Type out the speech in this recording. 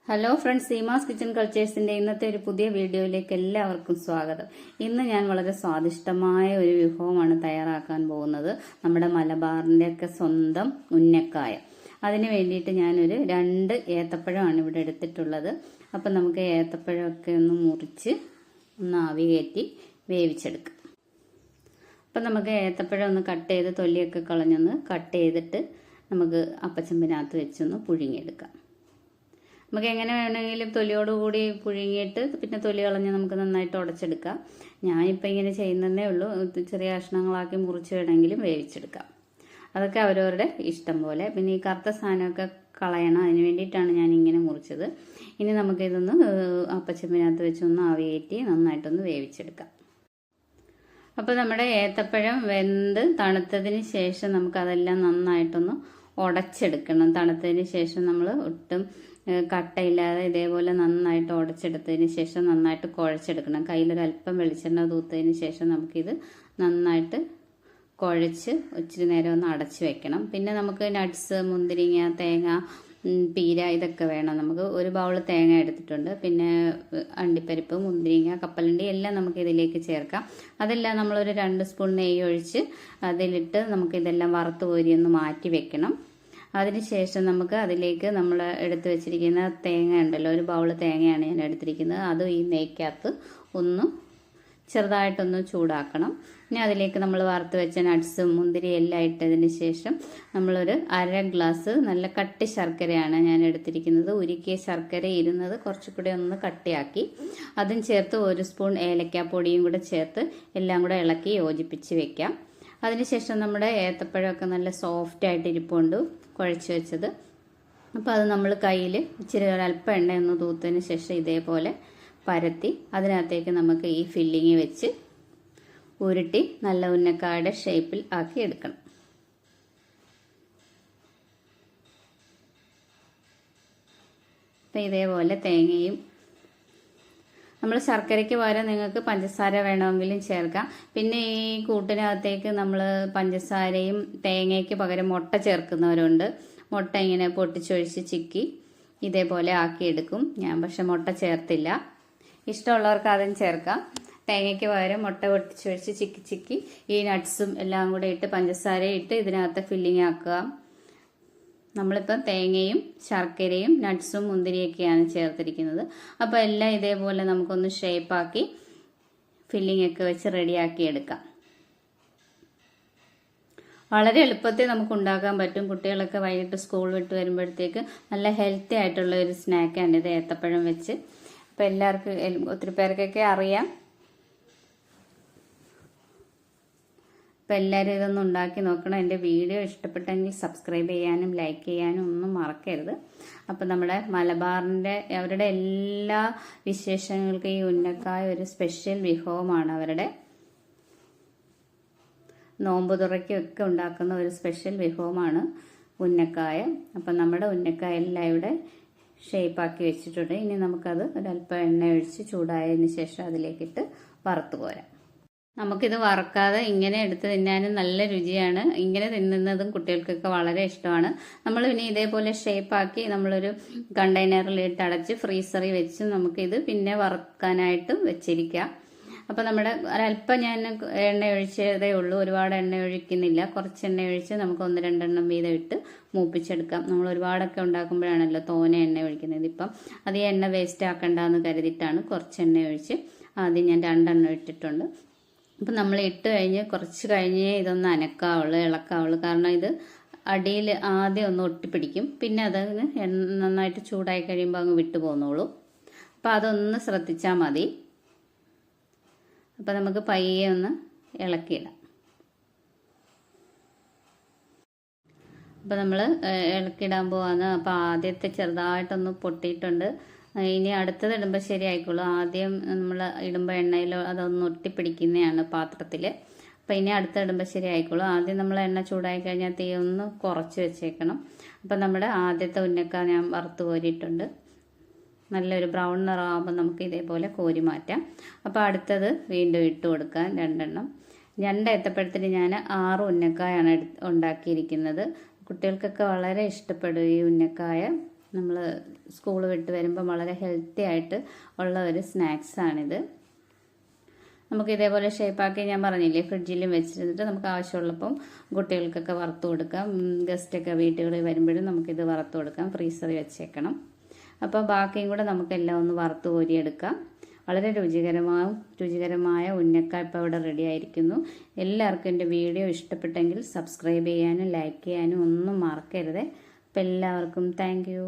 Hello friends, Seemas kitchen കൾച്ചേഴ്സിന്റെ ഇന്നത്തെ ഒരു പുതിയ വീഡിയോയിലേക്ക് എല്ലാവർക്കും സ്വാഗതം. ഇന്ന് ഞാൻ വളരെ സ്വാദിഷ്ടമായ ഒരു വിഭവമാണ് തയ്യാറാക്കാൻ പോകുന്നത്. നമ്മുടെ മലബാറിന്റെ ഒക്കെ സ്വന്തം ഉന്നക്കായ. അതിന് വേണ്ടിയിട്ട് ഞാനൊരു 2 ഏത്തപ്പഴമാണ് ഇവിടെ എടുത്തിട്ടുള്ളത്. അപ്പം നമുക്ക് ഏത്തപ്പഴമൊക്കെ ഒന്ന് മുറിച്ച് ഒന്ന് ആവി കയറ്റി വേവിച്ചെടുക്കാം. അപ്പം നമുക്ക് ഏത്തപ്പഴം ഒന്ന് കട്ട് ചെയ്ത് തൊലിയൊക്കെ കളഞ്ഞൊന്ന് കട്ട് ചെയ്തിട്ട് നമുക്ക് അപ്പച്ചമ്പിനകത്ത് വെച്ചൊന്ന് പുഴുങ്ങിയെടുക്കാം. നമുക്ക് എങ്ങനെ വേണമെങ്കിലും തൊലിയോടുകൂടി പുഴുങ്ങിയിട്ട് പിന്നെ തൊലി കളഞ്ഞ് നമുക്ക് നന്നായിട്ട് ഉടച്ചെടുക്കാം. ഞാനിപ്പോൾ ഇങ്ങനെ ചെയ്യുന്നതേ ഉള്ളൂ. ചെറിയ കഷ്ണങ്ങളാക്കി മുറിച്ച് വേണമെങ്കിലും വേവിച്ചെടുക്കാം. അതൊക്കെ അവരവരുടെ ഇഷ്ടം പോലെ. പിന്നെ ഈ കറുത്ത സാധനമൊക്കെ കളയണം, അതിന് വേണ്ടിയിട്ടാണ് ഞാൻ ഇങ്ങനെ മുറിച്ചത്. ഇനി നമുക്കിതൊന്ന് അപ്പച്ചമ്പിനകത്ത് വെച്ചൊന്ന് ആവി കയറ്റി നന്നായിട്ടൊന്ന് വേവിച്ചെടുക്കാം. അപ്പോൾ നമ്മുടെ ഏത്തപ്പഴം വെന്ത് തണുത്തതിന് ശേഷം നമുക്കതെല്ലാം നന്നായിട്ടൊന്ന് ഉടച്ചെടുക്കണം. തണുത്തതിന് ശേഷം നമ്മൾ ഒട്ടും കട്ടയില്ലാതെ ഇതേപോലെ നന്നായിട്ട് ഉടച്ചെടുത്തതിന് ശേഷം നന്നായിട്ട് കുഴച്ചെടുക്കണം. കയ്യിലൊരല്പം വെളിച്ചെണ്ണ തൂത്തതിന് ശേഷം നമുക്കിത് നന്നായിട്ട് കുഴച്ച് ഇച്ചിരി നേരം ഒന്ന് അടച്ച് വെക്കണം. പിന്നെ നമുക്ക് നട്ട്സ്, മുന്തിരിങ്ങ, തേങ്ങ, പീര ഇതൊക്കെ വേണം. നമുക്ക് ഒരു ബൗൾ തേങ്ങ എടുത്തിട്ടുണ്ട്. പിന്നെ അണ്ടിപ്പരിപ്പ്, മുന്തിരിങ്ങ, കപ്പലണ്ടി എല്ലാം നമുക്ക് ഇതിലേക്ക് ചേർക്കാം. അതെല്ലാം നമ്മളൊരു 2 സ്പൂൺ നെയ്യ് ഒഴിച്ച് അതിലിട്ട് നമുക്കിതെല്ലാം വറുത്ത് കോരി ഒന്ന് മാറ്റി വെക്കണം. അതിനുശേഷം നമുക്ക് അതിലേക്ക് നമ്മൾ എടുത്തു വെച്ചിരിക്കുന്ന തേങ്ങ ഉണ്ടല്ലോ, ഒരു ബൗൾ തേങ്ങയാണ് ഞാൻ എടുത്തിരിക്കുന്നത്. അതും ഈ നെയ്ക്കകത്ത് ഒന്ന് ചെറുതായിട്ടൊന്ന് ചൂടാക്കണം. ഇനി അതിലേക്ക് നമ്മൾ വറുത്ത് വെച്ച നട്ട്സും മുന്തിരി എല്ലാം ഇട്ടതിന് ശേഷം നമ്മളൊരു 1/2 ഗ്ലാസ് നല്ല കട്ടി ശർക്കരയാണ് ഞാൻ എടുത്തിരിക്കുന്നത്. ഉരുക്കിയ ശർക്കര ഇരുന്നത് കുറച്ചുകൂടി ഒന്ന് കട്ടിയാക്കി അതും ചേർത്ത് 1 സ്പൂൺ ഏലക്കാപ്പൊടിയും കൂടെ ചേർത്ത് എല്ലാം കൂടെ ഇളക്കി യോജിപ്പിച്ച് വെക്കാം. അതിനുശേഷം നമ്മുടെ ഏത്തപ്പഴമൊക്കെ നല്ല സോഫ്റ്റ് ആയിട്ട് ഇരിപ്പുണ്ട് കുഴച്ച് വെച്ചത്. അപ്പോൾ അത് നമ്മൾ കയ്യിൽ ഇച്ചിരി ഒരല്പം എണ്ണയൊന്ന് തൂത്തതിന് ശേഷം ഇതേപോലെ പരത്തി അതിനകത്തേക്ക് നമുക്ക് ഈ ഫില്ലിങ് വെച്ച് ഉരുട്ടി നല്ല ഉന്നക്കായുടെ ഷേപ്പിൽ ആക്കി എടുക്കണം. അപ്പം ഇതേപോലെ തേങ്ങയും നമ്മൾ ശർക്കരയ്ക്ക് പകരം നിങ്ങൾക്ക് പഞ്ചസാര വേണമെങ്കിലും ചേർക്കാം. പിന്നെ ഈ കൂട്ടിനകത്തേക്ക് നമ്മൾ പഞ്ചസാരയും തേങ്ങയ്ക്ക് പകരം മുട്ട ചേർക്കുന്നവരുണ്ട്. മുട്ട ഇങ്ങനെ പൊട്ടിച്ചൊഴിച്ച് ചിക്കി ഇതേപോലെ ആക്കിയെടുക്കും. ഞാൻ പക്ഷെ മുട്ട ചേർത്തില്ല. ഇഷ്ടമുള്ളവർക്ക് അതും ചേർക്കാം. തേങ്ങയ്ക്ക് പകരം മുട്ട പൊട്ടിച്ചൊഴിച്ച് ചിക്കി ഈ നട്ട്സും എല്ലാം കൂടെ ഇട്ട് പഞ്ചസാരയും ഇട്ട് ഇതിനകത്ത് ഫില്ലിങ് ആക്കുക. നമ്മളിപ്പം തേങ്ങയും ശർക്കരയും നട്ട്സും മുന്തിരിയൊക്കെയാണ് ചേർത്തിരിക്കുന്നത്. അപ്പോൾ എല്ലാം ഇതേപോലെ നമുക്കൊന്ന് ഷേപ്പാക്കി ഫില്ലിംഗ് ഒക്കെ വെച്ച് റെഡിയാക്കി എടുക്കാം. വളരെ എളുപ്പത്തിൽ നമുക്ക് ഉണ്ടാക്കാൻ പറ്റും. കുട്ടികളൊക്കെ വൈകിട്ട് സ്കൂൾ വിട്ട് വരുമ്പോഴത്തേക്ക് നല്ല ഹെൽത്തി ആയിട്ടുള്ള ഒരു സ്നാക്കാണ് ഇത്, ഏത്തപ്പഴം വെച്ച്. അപ്പോൾ എല്ലാവർക്കും ഒത്തിരി പേർക്കൊക്കെ അറിയാം. അപ്പോൾ എല്ലാവരും ഇതൊന്നും ഉണ്ടാക്കി നോക്കണം. എൻ്റെ വീഡിയോ ഇഷ്ടപ്പെട്ടെങ്കിൽ സബ്സ്ക്രൈബ് ചെയ്യാനും ലൈക്ക് ചെയ്യാനും ഒന്നും മറക്കരുത്. അപ്പോൾ നമ്മുടെ മലബാറിൻ്റെ അവരുടെ എല്ലാ വിശേഷങ്ങൾക്കും ഈ ഉന്നക്കായ ഒരു സ്പെഷ്യൽ വിഭവമാണ്. അവരുടെ നോമ്പ് തുറയ്ക്കൊക്കെ ഉണ്ടാക്കുന്ന ഒരു സ്പെഷ്യൽ വിഭവമാണ് ഉന്നക്കായ. അപ്പം നമ്മുടെ ഉന്നക്കായ എല്ലാം ഇവിടെ ഷേപ്പാക്കി വെച്ചിട്ടുണ്ട്. ഇനി നമുക്കത് ഒരല്പം എണ്ണ ഒഴിച്ച് ചൂടായതിന് ശേഷം അതിലേക്കിട്ട് വറുത്ത് പോരാം. നമുക്കിത് വറക്കാതെ ഇങ്ങനെ എടുത്ത് തിന്നാനും നല്ല രുചിയാണ്. ഇങ്ങനെ തിന്നുന്നതും കുട്ടികൾക്കൊക്കെ വളരെ ഇഷ്ടമാണ്. നമ്മൾ പിന്നെ ഇതേപോലെ ഷേപ്പാക്കി നമ്മളൊരു കണ്ടെയ്നറിലിട്ട് അടച്ച് ഫ്രീസറിൽ വെച്ച് നമുക്കിത് പിന്നെ വറുക്കാനായിട്ട് വെച്ചിരിക്കാം. അപ്പോൾ നമ്മുടെ ഒരല്പം ഞാൻ എണ്ണ ഒഴിച്ചതേ ഉള്ളൂ, ഒരുപാട് എണ്ണ ഒഴിക്കുന്നില്ല. കുറച്ച് എണ്ണ ഒഴിച്ച് നമുക്ക് 1-2 എണ്ണം വീതം ഇട്ട് മൂപ്പിച്ചെടുക്കാം. നമ്മൾ ഒരുപാടൊക്കെ ഉണ്ടാക്കുമ്പോഴാണല്ലോ തോനെ എണ്ണ ഒഴിക്കുന്നത്. ഇപ്പം അത് എണ്ണ വേസ്റ്റ് ആക്കണ്ടെന്ന് കരുതിയിട്ടാണ് കുറച്ച് എണ്ണ ഒഴിച്ച് ആദ്യം ഞാൻ 2 എണ്ണം ഇട്ടിട്ടുണ്ട്. അപ്പം നമ്മൾ ഇട്ട് കഴിഞ്ഞ് കുറച്ച് കഴിഞ്ഞേ ഇതൊന്ന് അനക്കാവുള്ളൂ, ഇളക്കാവുള്ളൂ. കാരണം ഇത് അടിയിൽ ആദ്യം ഒന്ന് ഒട്ടിപ്പിടിക്കും. പിന്നെ അതങ്ങ് നന്നായിട്ട് ചൂടായി കഴിയുമ്പോൾ അങ്ങ് വിട്ടു പോന്നോളൂ. അപ്പം അതൊന്ന് ശ്രദ്ധിച്ചാൽ മതി. അപ്പം നമുക്ക് പയ്യെ ഒന്ന് ഇളക്കിയിടാം. അപ്പം നമ്മൾ ഇളക്കിയിടാൻ പോവാന്ന്. അപ്പം ആദ്യത്തെ ചെറുതായിട്ടൊന്ന് പൊട്ടിയിട്ടുണ്ട്. ഇനി അടുത്തത് ഇടുമ്പോൾ ശരിയായിക്കോളൂ. ആദ്യം നമ്മൾ ഇടുമ്പോൾ എണ്ണയിൽ അതൊന്ന് ഒട്ടിപ്പിടിക്കുന്നതാണ് പാത്രത്തിൽ. അപ്പോൾ ഇനി അടുത്ത ഇടുമ്പോൾ ശരിയായിക്കോളൂ. ആദ്യം നമ്മൾ എണ്ണ ചൂടായി കഴിഞ്ഞാൽ തീ ഒന്ന് കുറച്ച് വെച്ചേക്കണം. അപ്പം നമ്മുടെ ആദ്യത്തെ ഉന്നക്ക ഞാൻ വറുത്ത് കോരിയിട്ടുണ്ട്. നല്ലൊരു ബ്രൗൺ നിറമാകുമ്പോൾ നമുക്ക് ഇതേപോലെ കോരി മാറ്റാം. അപ്പോൾ അടുത്തത് വീണ്ടും ഇട്ട് കൊടുക്കാൻ 2 എണ്ണം. 2 ഏത്തപ്പഴത്തിന് ഞാൻ 6 ഉന്നക്കായാണ് ഉണ്ടാക്കിയിരിക്കുന്നത്. കുട്ടികൾക്കൊക്കെ വളരെ ഇഷ്ടപ്പെടും ഈ ഉന്നക്കായ. നമ്മൾ സ്കൂൾ വിട്ട് വരുമ്പോൾ വളരെ ഹെൽത്തി ആയിട്ട് ഉള്ള ഒരു സ്നാക്സാണിത്. നമുക്ക് ഇതേപോലെ ഷേപ്പാക്കി ഞാൻ പറഞ്ഞില്ലേ ഫ്രിഡ്ജിലും വെച്ചിരുന്നിട്ട് നമുക്ക് ആവശ്യമുള്ളപ്പം കുട്ടികൾക്കൊക്കെ വറുത്ത് കൊടുക്കാം. ഗസ്റ്റൊക്കെ വീട്ടുകളിൽ വരുമ്പോഴും നമുക്കിത് വറുത്ത് കൊടുക്കാം. ഫ്രീസറിൽ വെച്ചേക്കണം. അപ്പോൾ ബാക്കിയും കൂടെ നമുക്കെല്ലാം ഒന്ന് വറുത്ത് കോരിയെടുക്കാം. വളരെ രുചികരമായ ഉന്നക്കായ ഇപ്പോൾ ഇവിടെ റെഡി ആയിരിക്കുന്നു. എല്ലാവർക്കും എൻ്റെ വീഡിയോ ഇഷ്ടപ്പെട്ടെങ്കിൽ സബ്സ്ക്രൈബ് ചെയ്യാനും ലൈക്ക് ചെയ്യാനും ഒന്നും മറക്കരുത്. അപ്പോൾ എല്ലാവർക്കും താങ്ക് യു.